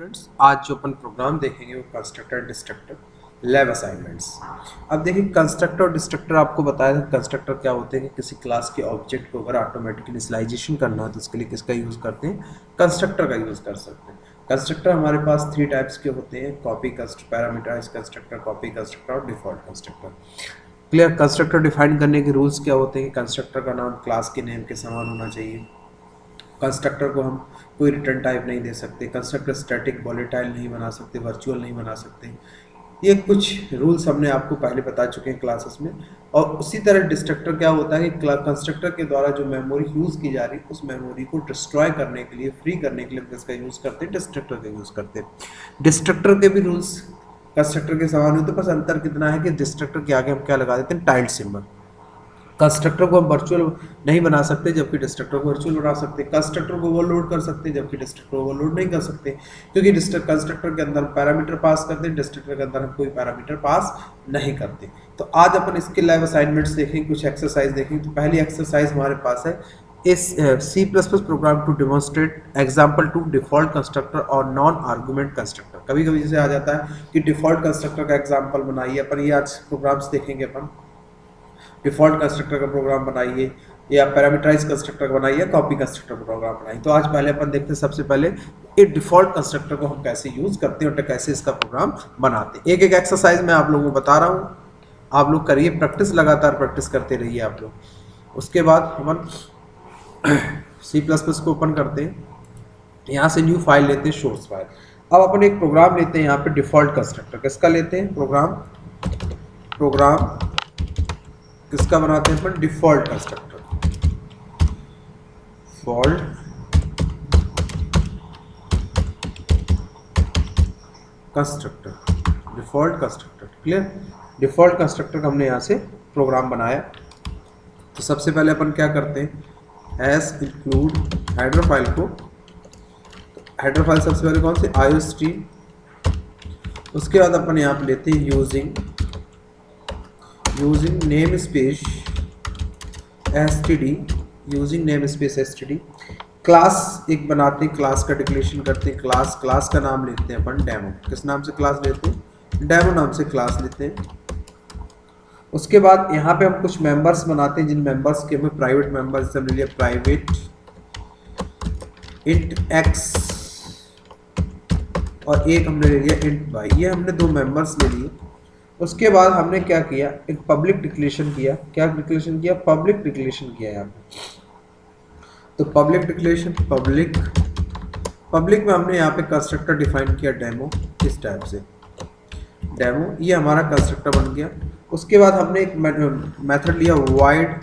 Students, आज जो अपन programme देखेंगे वो कंस्ट्रक्टर डिस्ट्रक्टर लैब असाइनमेंट्स। अब देखिए, कंस्ट्रक्टर और डिस्ट्रक्टर आपको बताया था। कंस्ट्रक्टर क्या होते हैं कि किसी क्लास के ऑब्जेक्ट को अगर ऑटोमेटिकली इनिशियलाइजेशन करना है तो उसके लिए किसका यूज़ करते हैं, कंस्ट्रक्टर का यूज़ कर सकते हैं। कंस्ट्रक्टर हमारे पास 3 टाइप्स के होते हैं: copy constructor, parameterize constructor, copy constructor और default constructor. Clear. Constructor define करने के रूल्स क्या होते हैं कि कंस्ट्रक्टर का नाम क्लास के नेम के समान होना चाहिए। कंस्ट्रक्टर को हम कोई रिटर्न टाइप नहीं दे सकते। कंस्ट्रक्टर स्टैटिक, वॉलेटाइल नहीं बना सकते, वर्चुअल नहीं बना सकते। ये कुछ रूल्स हमने आपको पहले बता चुके हैं क्लासेस में। और उसी तरह डिस्ट्रक्टर क्या होता है कि कंस्ट्रक्टर के द्वारा जो मेमोरी यूज़ की जा रही है उस मेमोरी को डिस्ट्रॉय करने के लिए, फ्री करने के लिए हम इसका यूज़ करते हैं, डिस्ट्रक्टर का यूज़ करते हैं। डिस्ट्रक्टर के भी रूल्स कंस्ट्रक्टर के समान होते हैं, बस अंतर कितना है कि डिस्ट्रक्टर के आगे हम क्या लगा देते हैं, टाइल्ड सिंबल। कंस्ट्रक्टर को हम वर्चुअल नहीं बना सकते जबकि डिस्ट्रक्टर को वर्चुअल बना सकते हैं। कंस्ट्रक्टर को ओवरलोड कर सकते हैं जबकि डिस्ट्रक्टर को ओवरलोड नहीं कर सकते, क्योंकि कंस्ट्रक्टर के अंदर पैरामीटर पास करते हैं, डिस्ट्रक्टर के अंदर हम कोई पैरामीटर पास नहीं करते। तो आज अपन इसके लाइव असाइनमेंट्स देखेंगे, कुछ एक्सरसाइज देखेंगे। तो पहली एक्सरसाइज हमारे पास है इस C++ program to demonstrate example to default constructor और नॉन आर्गुमेंट कंस्ट्रक्टर। कभी कभी जैसे आ जाता है कि डिफॉल्ट कंस्ट्रक्टर का एग्जाम्पल बनाइए, अपन ये आज प्रोग्राम्स देखेंगे। अपन डिफॉल्ट कंस्ट्रक्टर का प्रोग्राम बनाइए, या पैरामीटराइज कंस्ट्रक्टर बनाइए, या कॉपी कंस्ट्रक्टर का प्रोग्राम बनाइए। तो आज पहले अपन देखते हैं सबसे पहले ये डिफॉल्ट कंस्ट्रक्टर को हम कैसे यूज करते हैं और कैसे इसका प्रोग्राम बनाते हैं। एक एक एक्सरसाइज मैं आप लोगों को बता रहा हूँ, आप लोग करिए प्रैक्टिस, लगातार प्रैक्टिस करते रहिए आप लोग। उसके बाद हम C++ को ओपन करते हैं, यहाँ से न्यू फाइल लेते हैं, सोर्स फाइल। अब अपन एक प्रोग्राम लेते हैं यहाँ पे डिफॉल्ट कंस्ट्रक्टर। किसका लेते हैं प्रोग्राम? किसका बनाते हैं अपन? Default constructor. Default constructor. Clear. Default constructor का हमने यहाँ से प्रोग्राम बनाया। तो सबसे पहले अपन क्या करते हैं, एस इंक्लूड हेडर फाइल को। हेडर फाइल सबसे पहले कौन सी? आईओस्ट्रीम। उसके बाद अपन यहाँ पे लेते हैं using name space std, using name space std। Class एक बनाते हैं, क्लास का डिक्लेरेशन करते हैं। क्लास का नाम लेते हैं अपन डेमो। किस नाम से क्लास लेते हैं? डेमो नाम से क्लास लेते हैं। उसके बाद यहाँ पे हम कुछ मेंबर्स बनाते हैं, जिन मेंबर्स के हमें प्राइवेट मेंबर्स हमने लिया प्राइवेट int x और एक हमने ले लिया int y। ये हमने दो मेंबर्स ले लिए। उसके बाद हमने क्या किया, एक पब्लिक डिक्लेरेशन किया। क्या डिक्लेरेशन किया? पब्लिक डिक्लेरेशन किया यहाँ पे। तो पब्लिक डिक्लेरेशन, पब्लिक में हमने यहाँ पे कंस्ट्रक्टर डिफाइन किया डेमो, इस टाइप से डेमो। ये हमारा कंस्ट्रक्टर बन गया। उसके बाद हमने एक मेथड लिया वाइड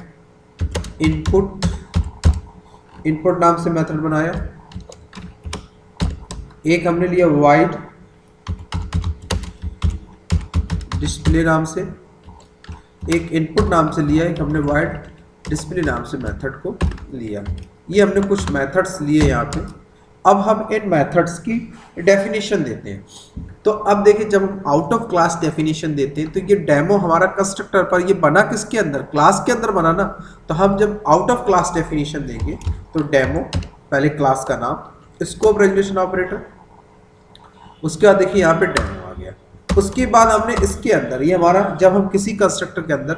इनपुट नाम से मेथड बनाया। एक हमने लिया वाइड डिस्प्ले नाम से, एक इनपुट नाम से लिया, एक हमने वाइड डिस्प्ले नाम से मेथड को लिया। ये हमने कुछ मेथड्स लिए यहाँ पे। अब हम इन मेथड्स की डेफिनेशन देते हैं। तो अब देखिए, जब हम आउट ऑफ क्लास डेफिनेशन देते हैं तो ये डेमो हमारा कंस्ट्रक्टर पर, ये बना किसके अंदर? क्लास के अंदर बना ना। तो हम जब आउट ऑफ क्लास डेफिनेशन देंगे तो डेमो, पहले क्लास का नाम, स्कोप रेजोल्यूशन ऑपरेटर, उसके बाद देखिए यहाँ पे डेमो आ गया। उसके बाद हमने इसके अंदर, ये हमारा, जब हम किसी कंस्ट्रक्टर के अंदर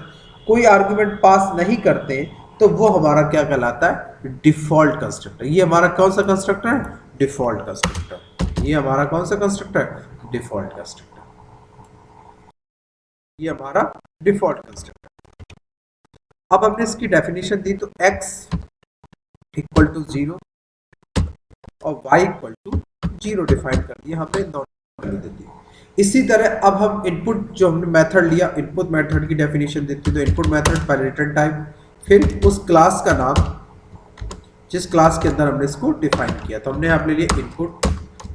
कोई आर्गुमेंट पास नहीं करते तो वो हमारा क्या कहलाता है? Default constructor. ये हमारा कौन सा कंस्ट्रक्टर है? Default constructor. ये हमारा कौन सा कंस्ट्रक्टर है? Default constructor. ये हमारा डिफॉल्ट कंस्ट्रक्टर। अब हमने इसकी डेफिनेशन दी तो x इक्वल टू 0 और y इक्वल टू 0 डिफाइन कर दिया हमने, दोनों दे दी। इसी तरह अब हम इनपुट, जो हमने मेथड लिया, इनपुट मेथड की डेफिनेशन देते। तो इनपुट मेथड पहले रिटर्न टाइप, फिर उस क्लास का नाम जिस क्लास के अंदर हमने इसको डिफाइन किया। तो हमने यहाँ ले लिया इनपुट।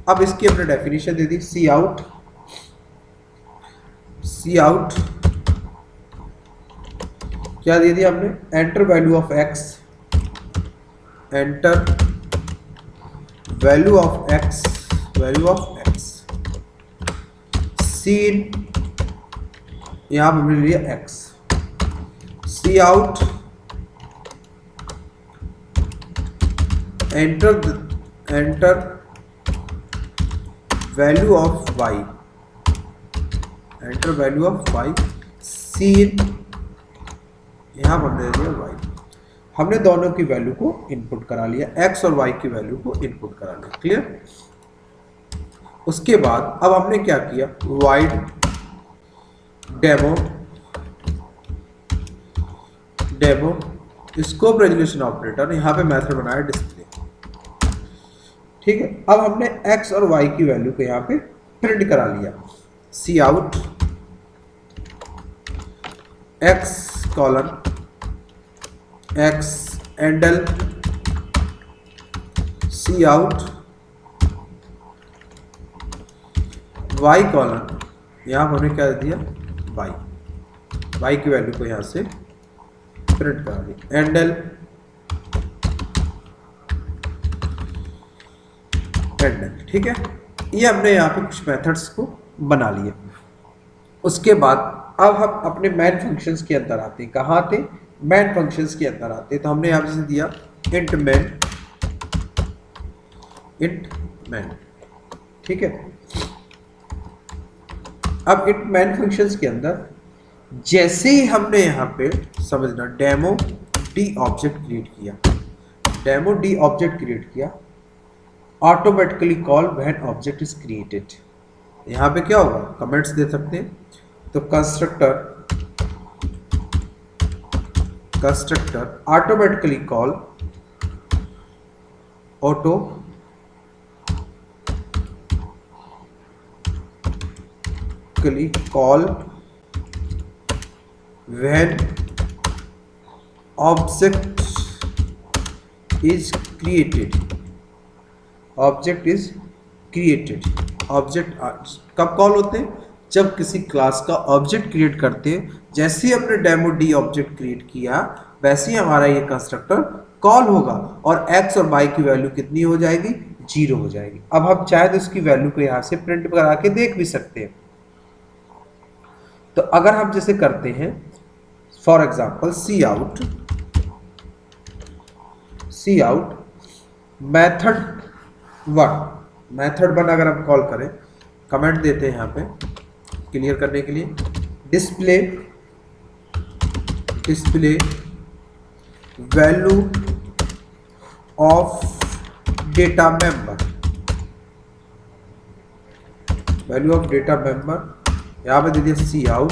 अब इसकी हमने डेफिनेशन दे दी सी आउट। क्या दे दिया हमने? Enter value of x, enter value of x, cin, यहां पर हमने लिया x। C out, enter value of Y, enter value of Y cin, यहां पर हमने दे दिया वाई। हमने दोनों की वैल्यू को इनपुट करा लिया, एक्स और वाई की वैल्यू को इनपुट करा लिया। क्लियर? उसके बाद अब हमने क्या किया, wide demo scope resolution operator, यहां पे मेथड बनाया डिस्प्ले। ठीक है, अब हमने एक्स और वाई की वैल्यू को यहां पे प्रिंट करा लिया, C out X colon X endl C out Y colon, यहां पर हमने क्या दे दिया, वाई की वैल्यू को यहां से प्रिंट करा दी, एंडल ठीक है। ये हमने यहाँ पे कुछ मेथड्स को बना लिए। उसके बाद अब हम अपने मेन फंक्शंस के अंदर आते हैं। कहाँ आते? मेन फंक्शंस के अंदर आते हैं। तो हमने यहाँ से दिया इंट मैन, ठीक है। अब इंट मैन फंक्शंस के अंदर जैसे ही हमने यहाँ पे समझना डेमो डी ऑब्जेक्ट क्रिएट किया, automatically call when object is created. यहाँ पे क्या होगा, कमेंट्स दे सकते हैं। तो constructor automatically call when object is created। Object कब कॉल होते हैं? जब किसी क्लास का ऑब्जेक्ट क्रिएट करते हैं। जैसे ही हमने डेमो डी ऑब्जेक्ट क्रिएट किया, वैसे ही हमारा ये कंस्ट्रक्टर कॉल होगा और एक्स और वाई की वैल्यू कितनी हो जाएगी, 0 हो जाएगी। अब हम चाहे तो इसकी वैल्यू को यहां से प्रिंट करा के देख भी सकते हैं। तो अगर हम जैसे करते हैं, for example cout method one अगर हम कॉल करें, कमेंट देते हैं यहाँ पे क्लियर करने के लिए, display value of data member, यहाँ पे दे दिया सी आउट,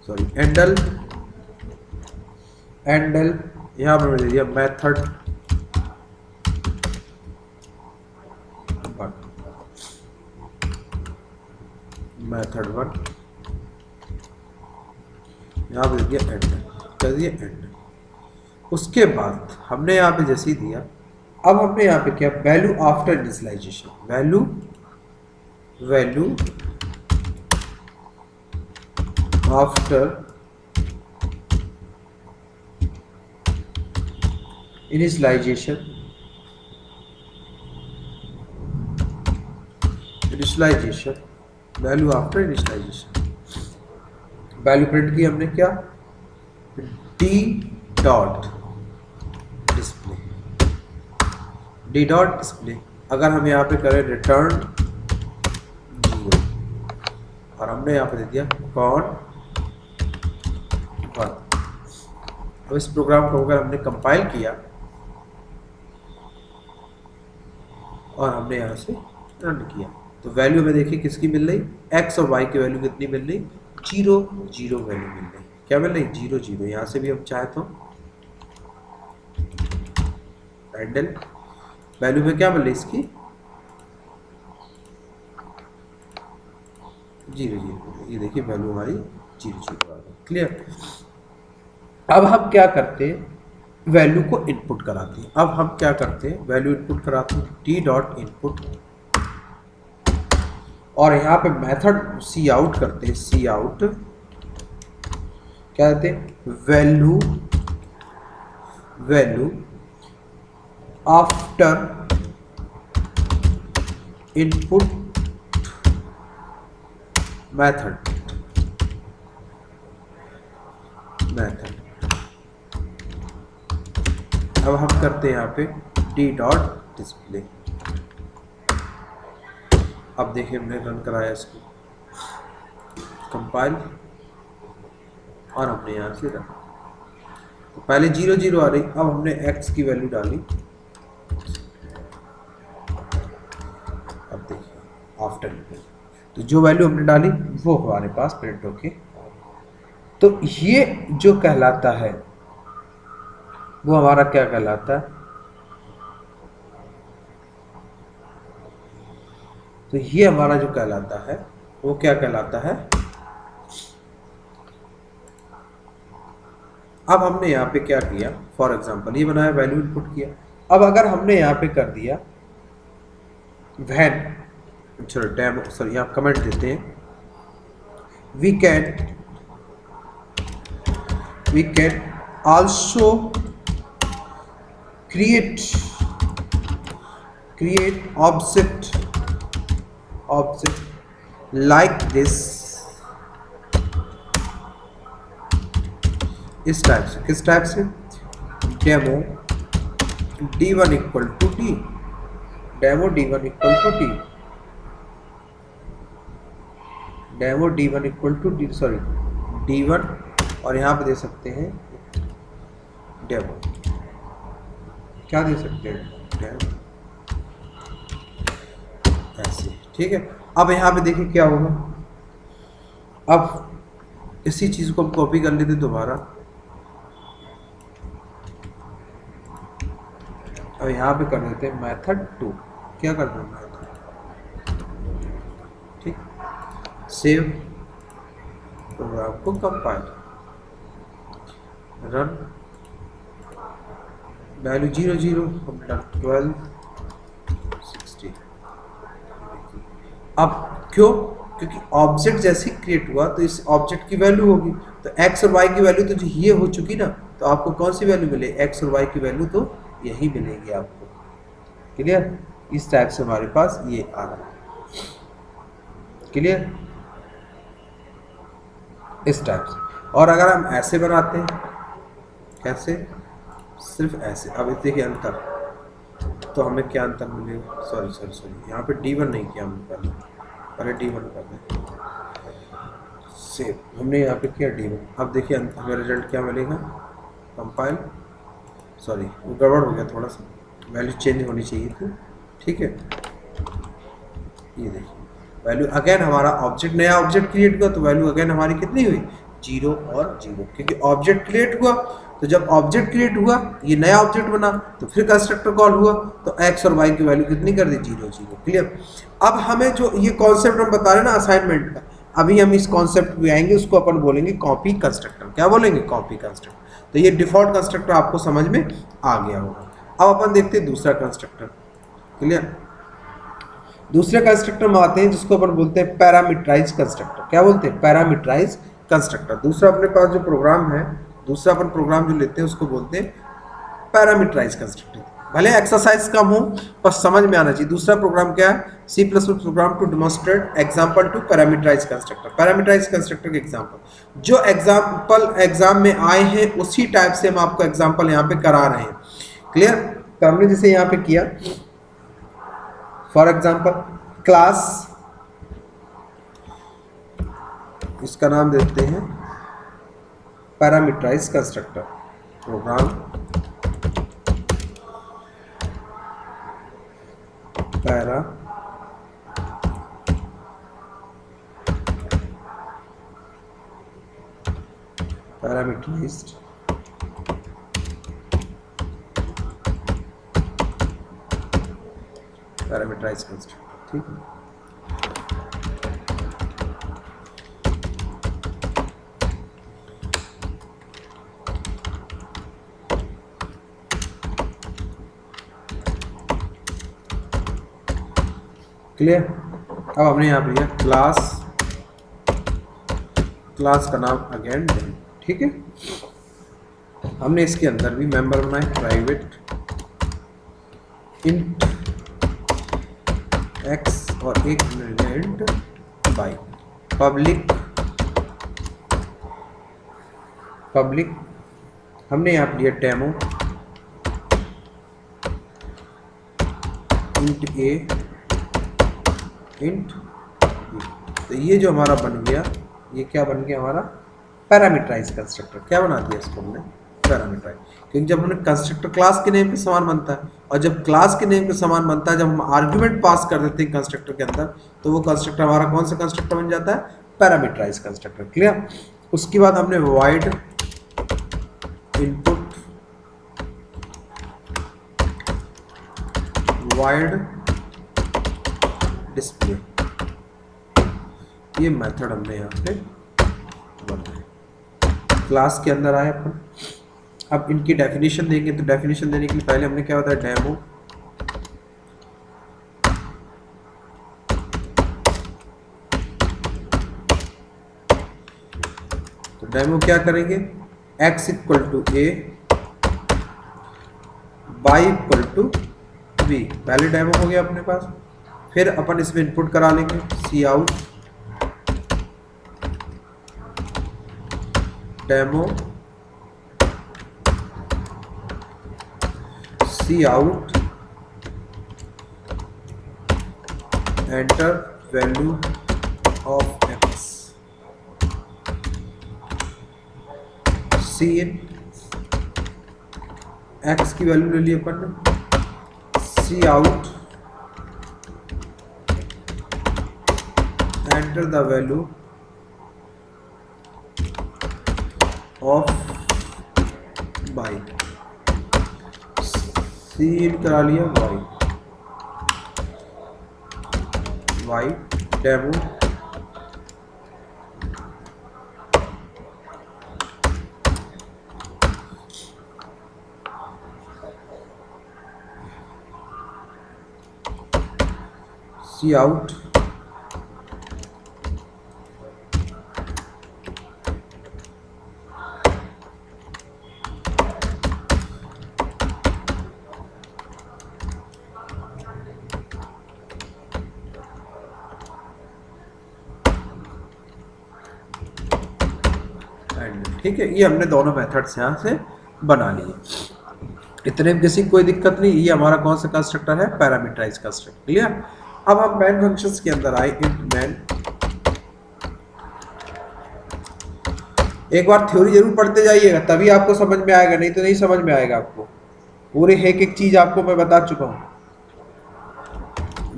सॉरी एंडल, यहाँ पर दे दिया मेथड वन, यहाँ पे दे दिया एंडल। उसके बाद हमने यहाँ पे जैसे ही दिया, अब हमने यहाँ पे क्या, value after initialization, value after initialization value after initialization, value print की हमने क्या, डी डॉट डिस्प्ले। अगर हम यहाँ पे करें रिटर्न 0 और हमने यहाँ पे दे दिया कॉन 1। अब इस प्रोग्राम को अगर हमने कंपाइल किया और हमने यहाँ से रन किया, तो वैल्यू में देखिए किसकी मिल रही, एक्स और वाई की वैल्यू कितनी मिल रही, 0 0 वैल्यू मिल रही। क्या मिल रही, 0 0। यहाँ से भी हम चाहे तो हैंडल वैल्यू में क्या मिल रही इसकी, 0 0। ये देखिए वैल्यू हमारी 0 0। क्लियर? अब हम क्या करते हैं, वैल्यू को इनपुट कराते हैं। अब हम क्या करते हैं, वैल्यू इनपुट कराते हैं, टी डॉट इनपुट, और यहाँ पे मेथड सी आउट करते हैं, सी आउट क्या कहते हैं, वैल्यू आफ्टर इनपुट मेथड। अब हम करते हैं यहाँ पे डी डॉट डिस्प्ले। अब देखिए हमने रन कराया इसको, कंपाइल, और हमने यहाँ से रन, तो पहले 0 0 आ रही, अब हमने x की वैल्यू डाली। अब देखिए आफ्टर, तो जो वैल्यू हमने डाली वो हमारे पास प्रिंट होके, तो ये जो कहलाता है वो हमारा क्या कहलाता है, तो ये हमारा जो कहलाता है वो क्या कहलाता है। अब हमने यहाँ पे क्या किया, फॉर एग्जांपल ये बनाया, वैल्यू इनपुट किया। अब अगर हमने यहाँ पे कर दिया वैन, चलो डेमो, सॉरी यहाँ कमेंट देते हैं, we can also create object like this, इस टाइप से, किस टाइप से, demo d1 equal to T, demo d1 equal to T, demo d1 equal to D, sorry d1, और यहाँ पे दे सकते हैं डेमो, क्या दे सकते हैं, डेमो, ऐसे, ठीक है। अब यहाँ पे देखिए क्या होगा, अब इसी चीज को हम कॉपी कर लेते दोबारा, अब यहाँ पे कर देते हैं मेथड 2, क्या करना है मेथड, ठीक, सेव प्रोग्राम को कंपाइल, रन, वैल्यू 0 0, हमने डाला 12 60। अब क्यों, क्योंकि ऑब्जेक्ट जैसे क्रिएट हुआ तो इस ऑब्जेक्ट की वैल्यू होगी, तो x और y की वैल्यू तो जो ये हो चुकी ना, तो आपको कौन सी वैल्यू मिले, x और y की वैल्यू तो यही मिलेगी आपको, क्लियर। इस टाइप से हमारे पास ये आ रहा है, क्लियर, इस टाइप से। और अगर हम ऐसे बनाते हैं, कैसे, सिर्फ ऐसे, अब इस देखिए अंतर, तो हमें क्या अंतर मिलेगा, सॉरी यहाँ पे d1 नहीं किया हमने, पहले d1 कर दें, सेव, हमने यहाँ पे किया d1। अब देखिए हमें रिजल्ट क्या मिलेगा, कंपाइल, सॉरी वो गड़बड़ हो गया थोड़ा सा, वैल्यू चेंज होनी चाहिए थी, ठीक है। ये देखिए वैल्यू अगेन, हमारा ऑब्जेक्ट, नया ऑब्जेक्ट क्रिएट हुआ तो वैल्यू अगेन हमारी कितनी हुई, 0 और 0, क्योंकि ऑब्जेक्ट क्रिएट हुआ, तो जब ऑब्जेक्ट क्रिएट हुआ ये नया ऑब्जेक्ट बना, तो फिर कंस्ट्रक्टर कॉल हुआ, तो x और y की वैल्यू कितनी कर दी, 0 0, क्लियर। अब हमें जो ये कॉन्सेप्ट हम बता रहे हैं ना असाइनमेंट का, अभी हम इस कॉन्सेप्ट पे आएंगे, उसको अपन बोलेंगे कॉपी कंस्ट्रक्टर, क्या बोलेंगे, कॉपी कंस्ट्रक्टर। तो ये डिफॉल्ट कंस्ट्रक्टर आपको समझ में आ गया होगा। अब अपन देखते हैं दूसरा कंस्ट्रक्टर, क्लियर। दूसरे कंस्ट्रक्टर में आते हैं जिसको अपन बोलते हैं पैरामीटराइज कंस्ट्रक्टर, क्या बोलते हैं, पैरामीटराइज कंस्ट्रक्टर। दूसरा अपने पास जो प्रोग्राम है, दूसरा अपन प्रोग्राम जो लेते हैं उसको बोलते हैं पैरामीटराइज कंस्ट्रक्टर। भले एक्सरसाइज कम हो पर समझ में आना चाहिए। दूसरा प्रोग्राम क्या है, C++ program to demonstrate example to parameterize constructor. Parameterize constructor के एग्जांपल जो एग्जाम में आए हैं उसी टाइप से हम आपको एग्जांपल यहाँ पे करा रहे हैं, क्लियर। तो हमने जैसे यहाँ पे किया, फॉर एग्जांपल क्लास, इसका नाम देते हैं parameterize constructor, program parameterized parameterize constructor, ठीक है। क्लियर। अब हमने यहाँ पे लिया क्लास का नाम अगेन, ठीक है। हमने इसके अंदर भी मेंबर बनाए, प्राइवेट इंट x और एक इंट y, पब्लिक हमने यहाँ पे लिया demo int a int B. तो ये जो हमारा बन गया, ये क्या बन गया हमारा पैरामीटराइज कंस्ट्रक्टर। क्या बना दिया इसको हमने, पैरामीटराइज। क्योंकि जब हमने कंस्ट्रक्टर क्लास के नेम पे समान बनता है, और जब क्लास के नेम पे समान बनता है, जब हम आर्ग्यूमेंट पास कर देते हैं कंस्ट्रक्टर के अंदर, तो वो कंस्ट्रक्टर हमारा कौन सा कंस्ट्रक्टर बन जाता है, पैरामीटराइज कंस्ट्रक्टर। क्लियर। उसके बाद हमने वॉइड इनपुट, वॉइड डिस्प्ले, ये मेथड हमने यहाँ पे बनाया। क्लास के अंदर आए अपन। अब इनकी डेफिनेशन देंगे, तो डेफिनेशन देने के लिए पहले हमने क्या बताया, डेमो तो डेमो क्या करेंगे, x equal to A, y equal to B, पहले डेमो हो गया अपने पास। फिर अपन इसमें इनपुट करा लेंगे C out demo, C out enter value of X, C in X की वैल्यू ले ली अपन ने, C out enter the value of Y, C in करा लिया वाई डेमो सी आउट ठीक है। ये हमने दोनों मेथड्स यहाँ से बना लिए, इतने में किसी कोई दिक्कत नहीं। ये हमारा कौन सा कंस्ट्रक्टर है, पैरामीटराइज कंस्ट्रक्टर। क्लियर। अब हम मैन फंक्शंस के अंदर आए, इंट मैन। एक बार थ्योरी जरूर पढ़ते जाइएगा, तभी आपको समझ में आएगा, नहीं तो नहीं समझ में आएगा आपको। पूरे एक एक चीज आपको मैं बता चुका हूँ।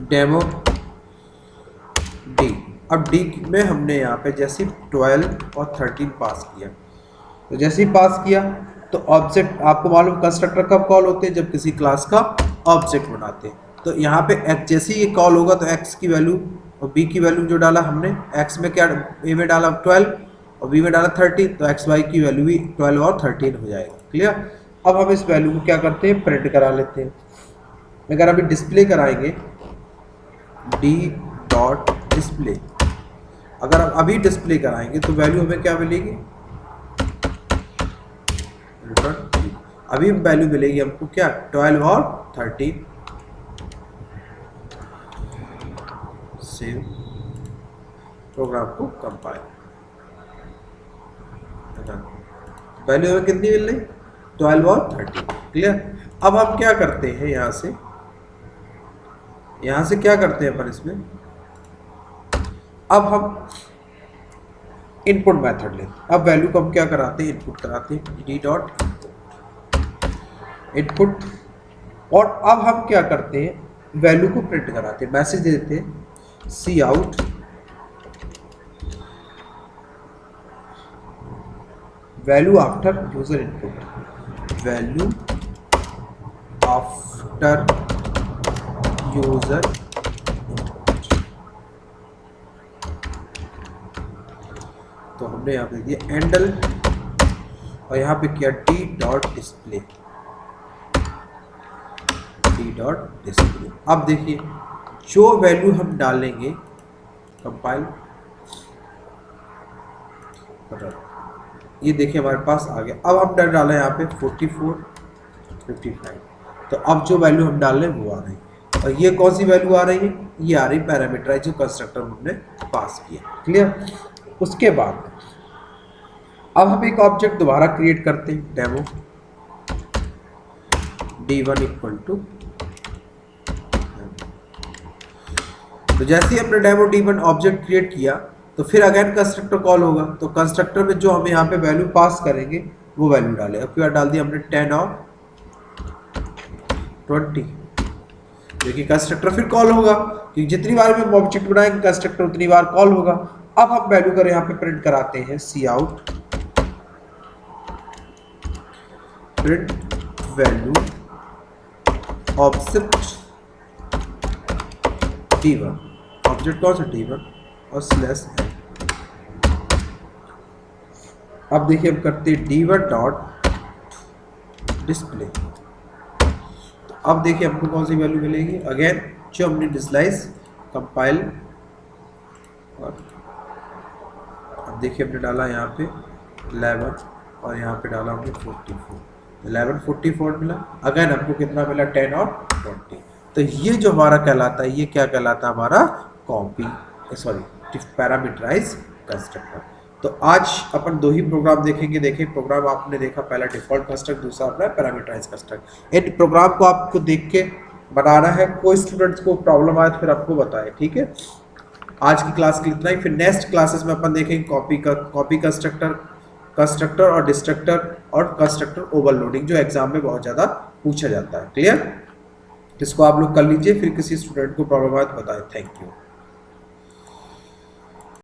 डेमो डी, अब डी में हमने यहाँ पे जैसे 12 और 13 पास किया, तो जैसे ही पास किया तो ऑब्जेक्ट, आपको मालूम कंस्ट्रक्टर कब कॉल होते हैं, जब किसी क्लास का ऑब्जेक्ट बनाते हैं। तो यहाँ पे एक्स जैसे ही ये कॉल होगा, तो एक्स की वैल्यू और बी की वैल्यू जो डाला हमने, एक्स में क्या, ए में डाला 12 और बी में डाला 13, तो एक्स वाई की वैल्यू भी 12 और 13 हो जाएगा। क्लियर। अब हम इस वैल्यू को क्या करते हैं, प्रिंट करा लेते हैं। अगर अभी डिस्प्ले कराएंगे, डी डॉट डिस्प्ले, अगर हम अभी डिस्प्ले कराएंगे तो वैल्यू हमें क्या मिलेगी, अभी वैल्यू मिलेगी हमको क्या, 12 और 13। सेव प्रोग्राम को कंपाइल, वैल्यू हमें कितनी मिल रही, 12 और 13। क्लियर। अब हम क्या करते हैं, यहां से क्या करते हैं अपन इसमें, अब हम इनपुट मेथड लेते हैं। अब वैल्यू को हम क्या कराते हैं, इनपुट कराते हैं, डी डॉट इनपुट, और अब हम क्या करते हैं, वैल्यू को प्रिंट कराते हैं, मैसेज देते हैं C out value after user input, value after user input. तो हमने यहाँ पे दिया एंडल, और यहाँ पे किया D dot display, D dot display. अब देखिए जो वैल्यू हम डालेंगे, कंपाइल, ये देखिए हमारे पास आ गया। अब हम डाला यहाँ पे 44, 55, तो अब जो वैल्यू हम डाल रहे हैं वो आ रही है। और ये कौन सी वैल्यू आ रही है, ये आ रही पैरामीटराइज जो कंस्ट्रक्टर हमने पास किया। क्लियर। उसके बाद अब हम एक ऑब्जेक्ट दोबारा क्रिएट करते हैं, डेमो d1 इक्वल टू तो जैसे ही हमने डेमो D1 ऑब्जेक्ट क्रिएट किया तो फिर अगेन कंस्ट्रक्टर कॉल होगा, तो कंस्ट्रक्टर में जो हम यहाँ पे वैल्यू पास करेंगे वो वैल्यू डाले। अब क्या डाल दिया हमने 10 और 20। देखिए कंस्ट्रक्टर फिर कॉल होगा, क्योंकि जितनी बार भी हम ऑब्जेक्ट बनाएंगे कंस्ट्रक्टर उतनी बार कॉल होगा। अब हम वैल्यू कर यहाँ पे प्रिंट कराते हैं cout print value object D1, object कौन सा D1 और स्लैश है। अब देखिए हम करते हैं D1 डॉट डिस्प्ले। अब देखिए हमको कौन सी वैल्यू मिलेगी, अगेन जो हमने डिस्लाइस कंपाइल, और अब देखिए हमने डाला यहाँ पे 11 और यहाँ पे डाला हमने 44, 11 44 मिला। अगेन हमको कितना मिला 10 और 20। तो ये जो हमारा कहलाता है, ये क्या कहलाता है हमारा कॉपी सॉरी पैरामीटराइज कंस्ट्रक्टर। तो आज अपन दो ही प्रोग्राम देखेंगे। देखिए प्रोग्राम आपने देखा, पहला डिफॉल्ट कंस्ट्रक्ट, दूसरा अपना पैरामीटराइज कंस्ट्रक्ट। इन प्रोग्राम को आपको देख के बनाना है, कोई स्टूडेंट्स को प्रॉब्लम आए तो फिर आपको बताए, ठीक है। आज की क्लास के लिए इतना ही, फिर नेक्स्ट क्लासेस में अपन देखेंगे कॉपी कंस्ट्रक्टर और डिस्ट्रक्टर और कंस्ट्रक्टर ओवरलोडिंग, जो एग्जाम में बहुत ज़्यादा पूछा जाता है। क्लियर? इसको आप लोग कर लीजिए, फिर किसी स्टूडेंट को प्रॉब्लम आए तो बताएं। Thank you.